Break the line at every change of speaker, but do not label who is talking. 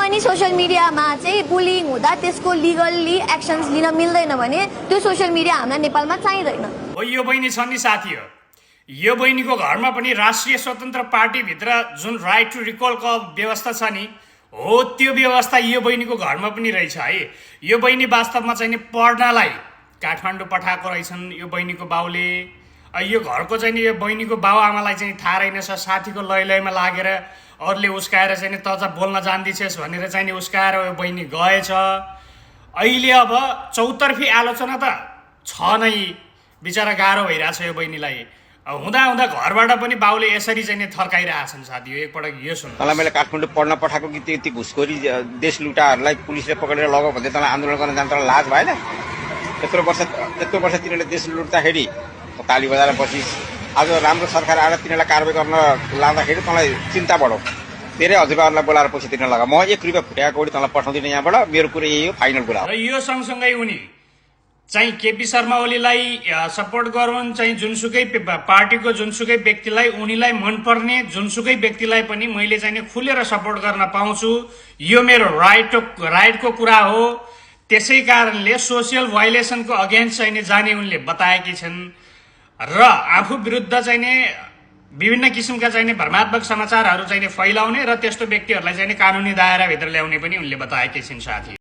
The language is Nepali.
पनि सोशल मिडियामा चाहिँ बुलिङ हुँदा त्यसको लिगल्ली एक्सन्स लिन मिल्दैन भने त्यो सोशल मिडिया हामीलाई नेपालमा चाहिँदैन।
हो यो बहिनी छ नि साथी हो, यो बहिनीको घरमा पनि राष्ट्रिय स्वतन्त्र पार्टीभित्र जुन राइट टु रिकलको व्यवस्था छ नि, हो त्यो व्यवस्था यो बहिनीको घरमा पनि रहेछ है। यो बहिनी वास्तवमा चाहिँ नि पढ्नलाई काठमाडौँ पठाएको रहेछन् यो बहिनीको बाउले। यो घरको चाहिँ नि यो बहिनीको बाउ आमालाई चाहिँ थाहा रहेनछ, साथीको लैलैमा लागेर अरूले उस्काएर चाहिँ नि त चाहिँ बोल्न जान्दिछेस् भनेर चाहिँ नि उस्काएर यो बहिनी गएछ। अहिले अब चौतर्फी आलोचना त छ नै, बिचरा गाह्रो भइरहेछ यो बहिनीलाई। हुँदा हुँदा घरबाट पनि बाउले यसरी चाहिँ नि थर्काइरहेछन् साथी हो। एकपटक यो सुन।
तँलाई मैले काठमाडौँ पढ्न पठाएको कि त्यो घुसखोरी देश लुटाहरूलाई पुलिसले पकडेर लगाऊ भन्दै तँलाई आन्दोलन गर्न जान तँलाई लाज भएन? यत्रो वर्ष तिनीहरूले देश लुट्दाखेरि ताली बजाएर बसिस्। आज राम्रो सरकार आएर तिनीहरूलाई कारवाही गर्न लाँदाखेरि तँलाई चिन्ता बढो। धेरै हजुरबाहरूलाई बोलाएर पछि तिनीहरू लगा। म 1 रुपियाँ फुटाएको कौडी तँलाई पठाउँदिनँ यहाँबाट। मेरो कुरो यही हो, फाइनल कुरा हो।
र यो सँगसँगै उनी चाहिँ केपी शर्मा ओलीलाई सपोर्ट गरून्, चाहिँ जुनसुकै पार्टीको जुनसुकै व्यक्तिलाई, उनीलाई मनपर्ने जुनसुकै व्यक्तिलाई पनि मैले चाहिँ खुलेर सपोर्ट गर्न पाउँछु, यो मेरो राइटको कुरा हो। त्यसै कारणले सोसियल भाइलेसनको अगेन्स्ट चाहिँ जाने उनले बताएकी छन् र आफू विरुद्ध चाहिँ विभिन्न किसिमका चाहिँ भ्रमात्मक समाचारहरू चाहिँ फैलाउने र त्यस्तो व्यक्तिहरूलाई चाहिँ कानुनी दायराभित्र ल्याउने पनि उनले बताएकी छिन् साथी।